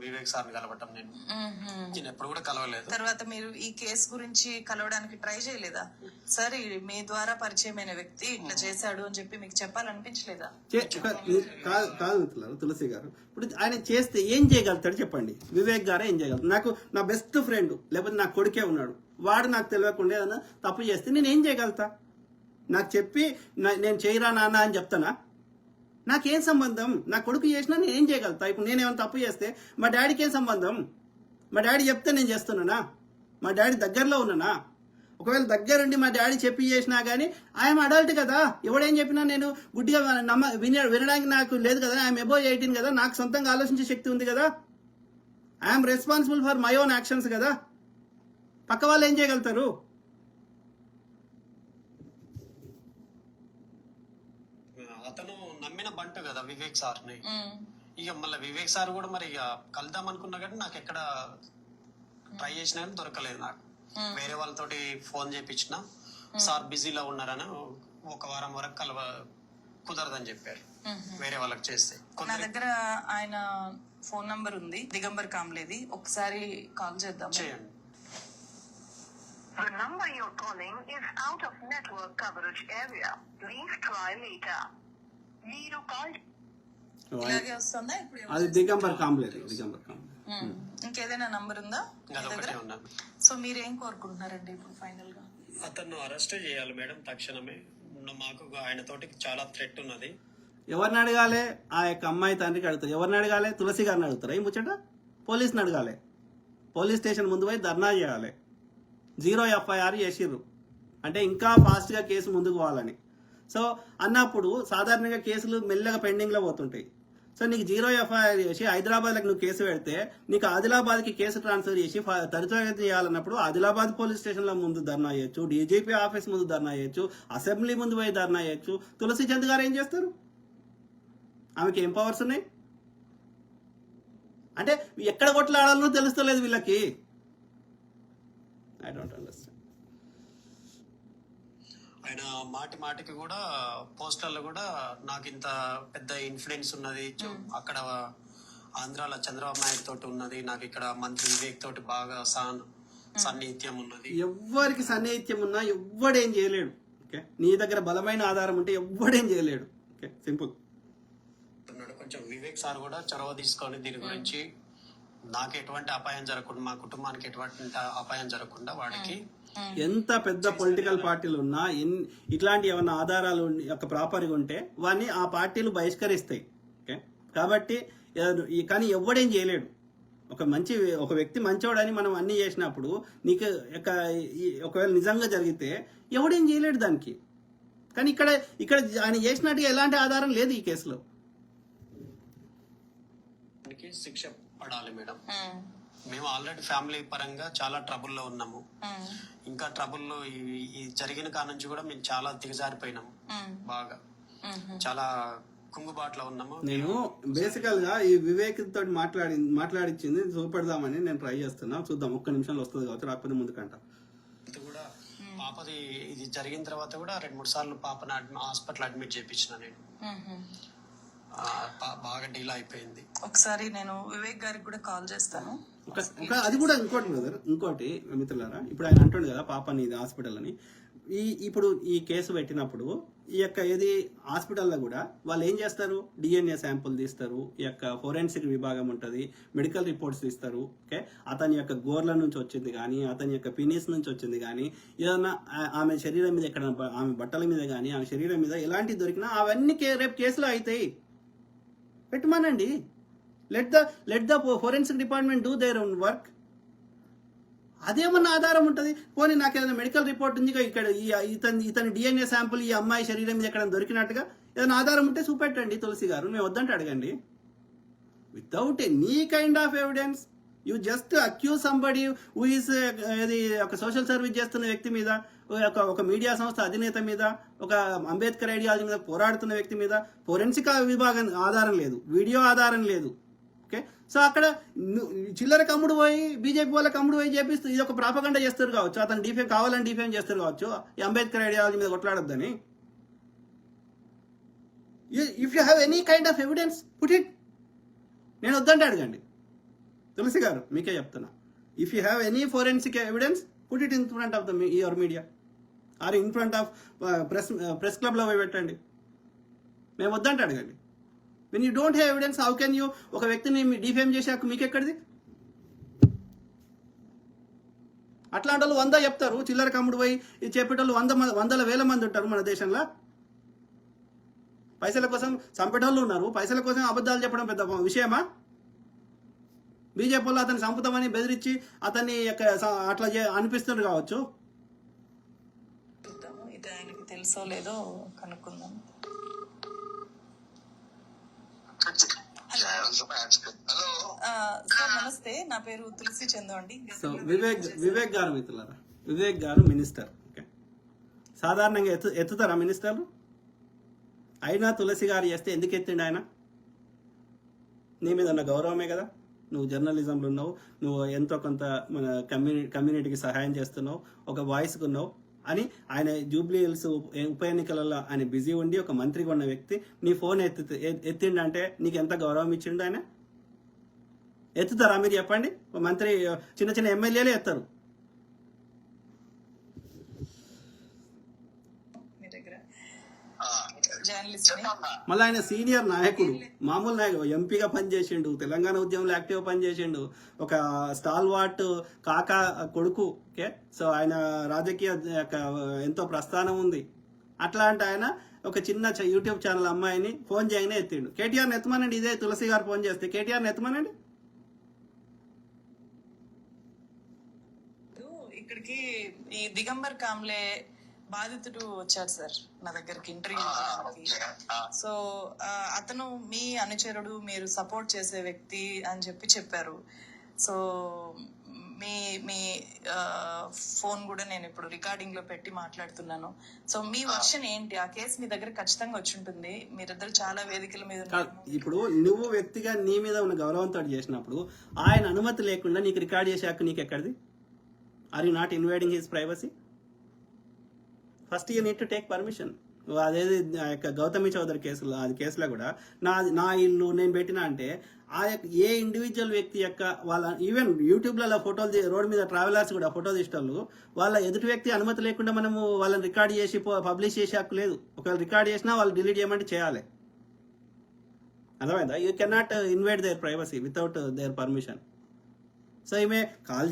Vivek sir కలవటం. నేను ఎప్పుడు కూడా కలవలేదు. తర్వాత మీరు ఈ కేసు గురించి కలవడానికి ట్రై చేయలేదా? సరే, మీ ద్వారా పరిచయమైన వ్యక్తి ఇట్లా చేశాడు అని చెప్పి మీకు చెప్పాలనిపించలేదా? కాదు మిత్రులారు, తులసి గారు ఇప్పుడు ఆయన చేస్తే ఏం చేయగలుగుతాడు చెప్పండి. వివేక్ గారే ఏం చేయగలుగుతాడు? నాకు నా బెస్ట్ ఫ్రెండ్ లేకపోతే నా కొడుకే ఉన్నాడు, వాడు నాకు తెలియకుండా ఏదైనా తప్పు చేస్తే నేను ఏం చేయగలుగుతా? నాకు చెప్పి నేను చేయరా నాన్న అని చెప్తానా? నాకేం సంబంధం? నా కొడుకు చేసినా నేను ఏం చేయగలుగుతా? ఇప్పుడు నేనేమైనా తప్పు చేస్తే మా డాడీకి ఏం సంబంధం? మా డాడీ చెప్తే నేను చేస్తున్నానా? మా డాడీ దగ్గరలో ఉన్నానా? ఒకవేళ దగ్గరుండి మా డాడీ చెప్పి చేసినా కానీ ఐఎమ్ అడల్ట్ కదా, ఎవడేం చెప్పినా నేను గుడ్డిగా వినడానికి నాకు లేదు కదా. ఐఎమ్ అబోవ్ 18 కదా, నాకు సొంతంగా ఆలోచించే శక్తి ఉంది కదా. I'm responsible for my own actions కదా. పక్క వాళ్ళు ఏం చేయగలుగుతారు? అతను నమ్మిన బంటు కదా వివేక్ సార్ని. ఇక మళ్ళీ వివేక్ సార్ కూడా మరి ఇక కలుద్దాం అనుకున్నా కానీ నాకు ఎక్కడ ట్రై చేసినా కానీ దొరకలేదు. నాకు వేరే వాళ్ళతోటి ఫోన్ చేయించిన సార్ బిజీలో ఉన్నారని ఒక వారం వరకు కుదరదని చెప్పారు వేరే వాళ్ళకి చేస్తే. నా దగ్గర ఆయన ఫోన్ నంబర్ ఉంది, దిగంబర్ కామ్లేది. ఒకసారి కాల్ చేద్దాం. చేయండి. The number you're calling is out of network coverage area. Please try later. మీరు కాల్ ఇలాగే వస్తుందా ఇప్పుడు? అది దిగంబర్ కాంబ్లేదు. ఇంకేదైనా నంబర్ ఉందా? అదొకటే ఉన్నాను. సో మీరేం కోరుకుంటున్నారండి ఇప్పుడు ఫైనల్ గా? అతను అరెస్ట్ చేయాలి మేడం తక్షణమే. మాకు ఆయనతోటి చాలా థ్రెట్ ఉన్నది. ఎవరిని అడగాలి? ఆ యొక్క అమ్మాయి తండ్రికి అడుగుతారు. ఎవరిని అడగాలి? తులసి గారిని అడుగుతారా ఈ ముచ్చట? పోలీసుని అడగాలి. పోలీస్ స్టేషన్ ముందు పోయి ధర్నా చేయాలి. 0 FIR చేసిర్రు అంటే ఇంకా ఫాస్ట్గా కేసు ముందుకు పోవాలని. సో అన్నప్పుడు సాధారణంగా కేసులు మెల్లగా పెండింగ్లో పోతుంటాయి. సో నీకు 0 FIR చేసి హైదరాబాద్కి నువ్వు కేసు పెడితే నీకు ఆదిలాబాద్కి కేసు ట్రాన్స్ఫర్ చేసి త్వరితగతిన చేయాలన్నప్పుడు ఆదిలాబాద్ పోలీస్ స్టేషన్లో ముందు ధర్నా చేయొచ్చు, డీజీపీ ఆఫీస్ ముందు ధర్నా చేయొచ్చు, అసెంబ్లీ ముందు పోయి ధర్నా చేయొచ్చు. తులసి చంద్ గారు ఏం చేస్తారు? ఆమెకి ఏం పవర్స్ ఉన్నాయి? అంటే ఎక్కడ కొట్లాడాలో తెలుస్తలేదు వీళ్ళకి. I don't understand. ఆయన మాటి మాటికి కూడా పోస్టర్లు కూడా నాకు ఇంత పెద్ద ఇన్ఫ్లుయెన్స్ ఉన్నది, అక్కడ ఆంధ్రాలో చంద్రబాబు నాయుడు తోటి ఉన్నది, నాకు ఇక్కడ మంత్రి వివేక్ తోటి బాగా సన్నిహిత్యం ఉన్నది. ఎవ్వరికి సన్నిహిత్యం ఉన్నా ఎవ్వడేం చేయలేడు. ఓకే, నీ దగ్గర బలమైన ఆధారం ఉంటే ఎవ్వడేం చేయలేడు. Okay, simple. కొంచెం వివేక్ సార్ కూడా చొరవ తీసుకొని దీని గురించి నాకు ఎటువంటి అపాయం జరగకుండా, మా కుటుంబానికి ఎటువంటి అపాయం జరగకుండా వాడికి ఎంత పెద్ద పొలిటికల్ పార్టీలు ఉన్నా ఇట్లాంటి ఏమైనా ఆధారాలు ఒక ప్రాపర్గా ఉంటే వాడిని ఆ పార్టీలు బహిష్కరిస్తాయి. ఓకే, కాబట్టి కానీ ఎవ్వడేం చేయలేడు. ఒక వ్యక్తి మంచోడని మనం అన్ని చేసినప్పుడు నీకు ఒకవేళ నిజంగా జరిగితే ఎవడేం చేయలేడు దానికి. కానీ ఇక్కడ ఆయన చేసినట్టుగా ఎలాంటి ఆధారం లేదు ఈ కేసులో. శిక్ష పడాలి మేడం. మేము ఆల్రెడీ ఫ్యామిలీ పరంగా చాలా ట్రబుల్లో ఉన్నాము. ఇంకా ట్రబుల్లో ఈ జరిగిన కాడ నుంచి కూడా మేము చాలా దిగజారిపోయినాము, బాగా చాలా కుంగుబాట్లో ఉన్నాము. నేను బేసికల్ గా ఈ వివేక్ తోటి మాట్లాడించింది చూపెడదామని నేను ట్రై చేస్తున్నా. చూద్దాం, ఒక్క నిమిషంలో వస్తుంది కావచ్చు, రాకపోతే ముందుకంట. ఇది కూడా పాపది ఇది జరిగిన తర్వాత కూడా 2-3 సార్లు పాపని హాస్పిటల్ అడ్మిట్ చేయించిన నేను. బాగా డీల్ అయిపోయింది. ఒకసారి నేను వివేక్ గారికి కూడా కాల్ చేస్తాను. అది కూడా ఇంకోటి మిత్రులారా, ఇప్పుడు ఆయన అంటుండే కదా పాపని హాస్పిటల్ అని. ఇప్పుడు ఈ కేసు పెట్టినప్పుడు ఈ యొక్క ఏది హాస్పిటల్లో కూడా వాళ్ళు ఏం చేస్తారు? DNA శాంపుల్ తీస్తారు, ఈ యొక్క ఫోరెన్సిక్ విభాగం ఉంటుంది, మెడికల్ రిపోర్ట్స్ తీస్తారు. ఓకే, అతని యొక్క గోర్ల నుంచి వచ్చింది కానీ, అతని యొక్క పినిస్ నుంచి వచ్చింది కానీ, ఏదన్నా ఆమె శరీరం మీద ఎక్కడ ఆమె బట్టల మీద కానీ, ఆమె శరీరం మీద ఎలాంటివి దొరికినా అవన్నీ రేపు కేసులో అవుతాయి. పెట్టమనండి. Let the forensic department do their own work. అదేమన్నా ఆధారం ఉంటుంది? పోనీ నాకు ఏదైనా మెడికల్ రిపోర్ట్ ఉంది ఇక్కడ ఇతని DNA శాంపుల్ ఈ అమ్మాయి శరీరం మీద ఎక్కడ దొరికినట్టుగా ఏదైనా ఆధారం ఉంటే చూపెట్టండి తులసి గారు, మేము వద్దంటే అడగండి. Without any kind of evidence you just accuse somebody who is ఒక సోషల్ సర్వీస్ చేస్తున్న వ్యక్తి మీద, ఒక మీడియా సంస్థ అధినేత మీద, ఒక అంబేద్కర్ ఐడియాలజీ మీద పోరాడుతున్న వ్యక్తి మీద ఫోరెన్సిక్ విభాగం ఆధారం లేదు, వీడియో ఆధారం లేదు. ఓకే, సో అక్కడ చిల్లర కమ్ముడు పోయి బీజేపీ వాళ్ళకి కమ్ముడు పోయి చేపిస్తూ ఇది ఒక ప్రాపగండా చేస్తారు కావచ్చు, అతను డిఫేమ్ కావాలని డిఫేమ్ చేస్తారు కావచ్చు ఈ అంబేద్కర్ ఐడియాలజీ మీద కొట్లాడొద్దని. If you have any kind of evidence put it. నేను వద్దంటే అడగండి. తులసి గారు మీకే చెప్తున్నా, if you have any forensic evidence put it in front of the your media or in front of press క్లబ్లో పోయి పెట్టండి, మేము వద్దంటే అడగండి. When you don't have evidence how can you ఒక వ్యక్తిని డిఫేమ్ చేశాక మీకు ఎక్కడిది? అట్లాంటి వాళ్ళు 100 చెప్తారు, చిల్లర కమ్ముడు పోయి ఇది చెప్పేటోళ్ళు వందల వేల మంది ఉంటారు మన దేశంలో. పైసల కోసం చంపేటోళ్ళు ఉన్నారు, పైసల కోసం అబద్ధాలు చెప్పడం పెద్ద విషయమా? బీజేపీ వాళ్ళు అతన్ని చంపుతామని బెదిరించి అతన్ని అట్లా అనిపిస్తున్నారు కావచ్చు. చూద్దాము, ఇది ఆయనకి తెలుసో లేదో కనుక్కుందాం. సార్ నమస్తే, నా పేరు తులసి చందు అండి. సో వివేక్ గారు మిత్రులారా, వివేక్ గారు మినిస్టర్. ఓకే, సాధారణంగా ఎత్తుతారా మినిస్టర్లు? అయినా తులసి గారు చేస్తే ఎందుకు ఎత్తిండి ఆయన? నీ మీద ఉన్న గౌరవమే కదా, నువ్వు జర్నలిజంలో ఉన్నావు, నువ్వు ఎంతో కొంత మన కమ్యూనిటీకి సహాయం చేస్తున్నావు, ఒక వాయిస్కి ఉన్నావు అని ఆయన జూబ్లీ హిల్స్ ఉప ఎన్నికలలో ఆయన బిజీ ఉండి ఒక మంత్రిగా ఉన్న వ్యక్తి నీ ఫోన్ ఎత్తిండంటే నీకు ఎంత గౌరవం ఇచ్చిండు ఆయన? ఎత్తుతారా మీరు చెప్పండి? మంత్రి చిన్న ఎమ్మెల్యేలే ఎత్తారు. మీ దగ్గర జర్నలిస్ట్ మళ్ళీ ఆయన సీనియర్ నాయకుడు, మామూలు నాయకుడు, ఎంపీగా పనిచేసిండు, తెలంగాణ ఉద్యమంలో యాక్టివ్ పనిచేసిండు, ఒక స్టాల్ వాట్ కాకా కొడుకు. ఓకే, సో ఆయన రాజకీయ ఎంతో ప్రస్థానం ఉంది. అట్లాంటి ఆయన ఒక చిన్న యూట్యూబ్ ఛానల్ అమ్మాయిని ఫోన్ చేయగానే ఎత్తిండు. కేటీఆర్ని ఎత్తమనండి, ఇదే తులసి గారు ఫోన్ చేస్తే కేటీఆర్ని ఎత్తమనండి. ఇక్కడికి ఈ దిగంబర్ కామ్లే బాధితుడు వచ్చాడు సార్ నా దగ్గరికి ఇంటర్వ్యూ ఇవ్వడానికి. సో అతను మీ అనుచరుడు, మీరు సపోర్ట్ చేసే వ్యక్తి అని చెప్పారు. సో మీ మీ ఫోన్ కూడా నేను ఇప్పుడు రికార్డింగ్ లో పెట్టి మాట్లాడుతున్నాను. సో మీ వర్షన్ ఏంటి? ఆ కేసు మీ దగ్గర ఖచ్చితంగా వచ్చి ఉంటుంది, మీరిద్దరు చాలా వేదికల మీద ఉన్నారు. ఇప్పుడు నువ్వు వ్యక్తిగా నీ మీద ఉన్న గౌరవంతో చేసినప్పుడు ఆయన అనుమతి లేకుండా నీకు రికార్డ్ చేసే హక్కు నీకు ఎక్కడిది? Are you not invading his privacy? First you need to take permission. అదేది ఆ యొక్క గౌతమి చౌదరి కేసులో, అది కేసులో కూడా నా ఇల్లు నేను పెట్టినా అంటే ఆ యొక్క ఏ ఇండివిజువల్ వ్యక్తి యొక్క వాళ్ళ ఈవెన్ యూట్యూబ్లలో ఫోటోలు రోడ్ మీద ట్రావెలర్స్ కూడా ఫోటో తీసేటోళ్ళు వాళ్ళ ఎదుటి వ్యక్తి అనుమతి లేకుండా మనము వాళ్ళని రికార్డ్ చేసి పబ్లిష్ చేసే హక్కు లేదు. ఒకవేళ రికార్డ్ చేసినా వాళ్ళు డిలీట్ చేయమంటే చేయాలి. అర్థమైందా? You cannot invite their privacy without their permission. So ఈమె కాల్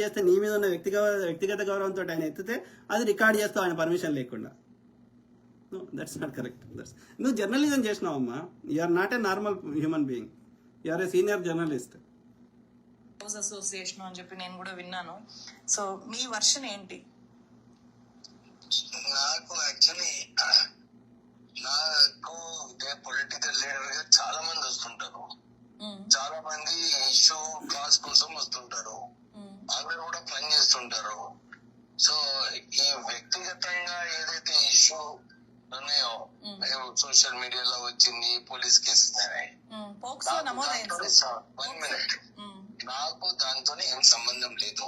చేస్తే నీ మీద ఉన్న వ్యక్తిగత గౌరవంతో ఆయన ఎత్తితే అది రికార్డ్ చేస్తావు ఆయన పర్మిషన్ లేకుండా. That's not correct. నువ్వు జర్నలిజం చేసినావమ్మా, you're not a normal human being, you're a senior journalist. Association అని చెప్పి నేను కూడా విన్నాను. సో మీ వర్షన్ ఏంటి? నాకు యాక్చువల్లీ పొలిటికల్ లీడర్ గా చాలా మంది వస్తుంటారు, చాలా మంది ఇష్యూ కాజ్ కోసం వస్తుంటారు, అందరు కూడా పని చేస్తుంటారు. సో ఈ వ్యక్తిగతంగా ఏదైతే ఇష్యూ ఉన్నాయో సోషల్ మీడియాలో వచ్చింది, పోలీస్ కేసెస్ నాకు దాంతో ఏం సంబంధం లేదు.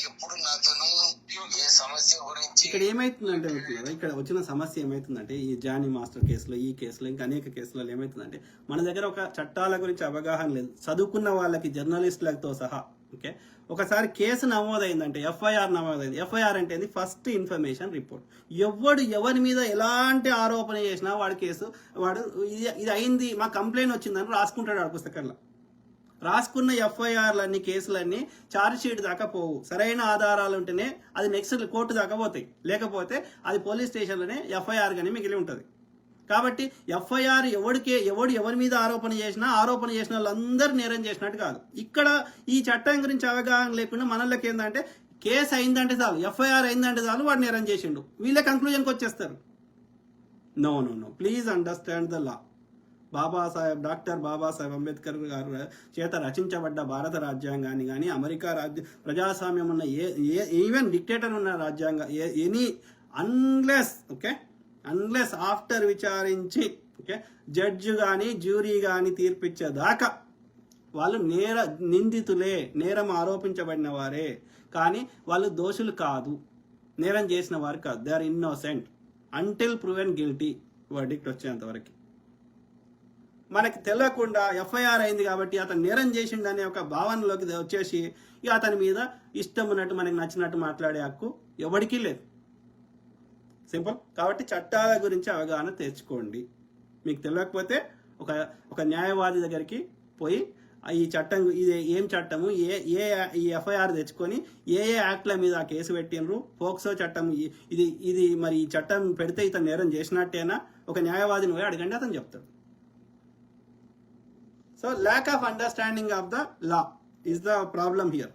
ఎప్పుడు నాతోను ఏ సమస్య గురించి ఇక్కడ ఏమైతుందంటే ఇక్కడ వచ్చిన సమస్య ఏమైతుందంటే ఈ జానీ మాస్టర్ కేసులో, ఈ కేసులో, ఇంకా అనేక కేసులలో ఏమైతుందంటే మన దగ్గర ఒక చట్టాల గురించి అవగాహన లేదు, చదువుకున్న వాళ్ళకి జర్నలిస్టులతో సహా. ఓకే, ఒకసారి కేసు నమోదైందంటే ఎఫ్ఐఆర్ నమోదైంది. ఎఫ్ఐఆర్ అంటే ఫస్ట్ ఇన్ఫర్మేషన్ రిపోర్ట్. ఎవరి మీద ఎలాంటి ఆరోపణ చేసినా వాడి కేసు ఇది అయింది, మా కంప్లైంట్ వచ్చిందని రాసుకుంటాడు ఆ పుస్తకంలో. రాసుకున్న ఎఫ్ఐఆర్లన్నీ, కేసులన్నీ ఛార్జ్ షీట్ దాకా పోవు. సరైన ఆధారాలు ఉంటేనే అది నెక్స్ట్ కోర్టు దాకా పోతాయి, లేకపోతే అది పోలీస్ స్టేషన్లోనే ఎఫ్ఐఆర్ గానీ మిగిలి ఉంటుంది. కాబట్టి ఎఫ్ఐఆర్ ఎవరి మీద ఆరోపణ చేసిన వాళ్ళందరూ నేరం చేసినట్టు కాదు. ఇక్కడ ఈ చట్టం గురించి అవగాహన లేకుండా మనలోకి ఏంటంటే కేసు అయిందంటే చాలు, ఎఫ్ఐఆర్ అయిందంటే చాలు వాడు నేరం చేసిండు, వీళ్ళే కంక్లూజన్కి వచ్చేస్తారు. No, please understand the law. Doctor Babasaheb Ambedkar గారు చేత రచించబడ్డ భారత రాజ్యాంగాన్ని కానీ, అమెరికా ప్రజాస్వామ్యం ఉన్న ఈవెన్ డిక్టేటర్ ఉన్న రాజ్యాంగ అన్లెస్ ఆఫ్టర్ విచారించి జడ్జి కానీ జ్యూరీ కానీ తీర్పిచ్చేదాకా వాళ్ళు నిందితులే, నేరం ఆరోపించబడిన వారే, కానీ వాళ్ళు దోషులు కాదు, నేరం చేసిన వారు కాదు. They are innocent until proven guilty verdict వచ్చేంతవరకు. మనకి తెలియకుండా ఎఫ్ఐఆర్ అయింది కాబట్టి అతను నేరం చేసిండనే ఒక భావనలోకి వచ్చేసి ఇక అతని మీద ఇష్టం ఉన్నట్టు మనకి నచ్చినట్టు మాట్లాడే హక్కు ఎవరికీ లేదు. సింపుల్. కాబట్టి చట్టాల గురించి అవగాహన తెచ్చుకోండి. మీకు తెలియకపోతే ఒక న్యాయవాది దగ్గరికి పోయి ఈ చట్టం ఇది ఏం చట్టము, ఈ ఎఫ్ఐఆర్ తెచ్చుకొని ఏ యాక్ట్ల మీద ఆ కేసు పెట్టినరు, పోక్సో చట్టం ఇది మరి ఈ చట్టం పెడితే ఇతను నేరం చేసినట్టేనా, ఒక న్యాయవాదిని పోయి అడగండి, అతను చెప్తాడు. So lack of understanding of the law is the problem here.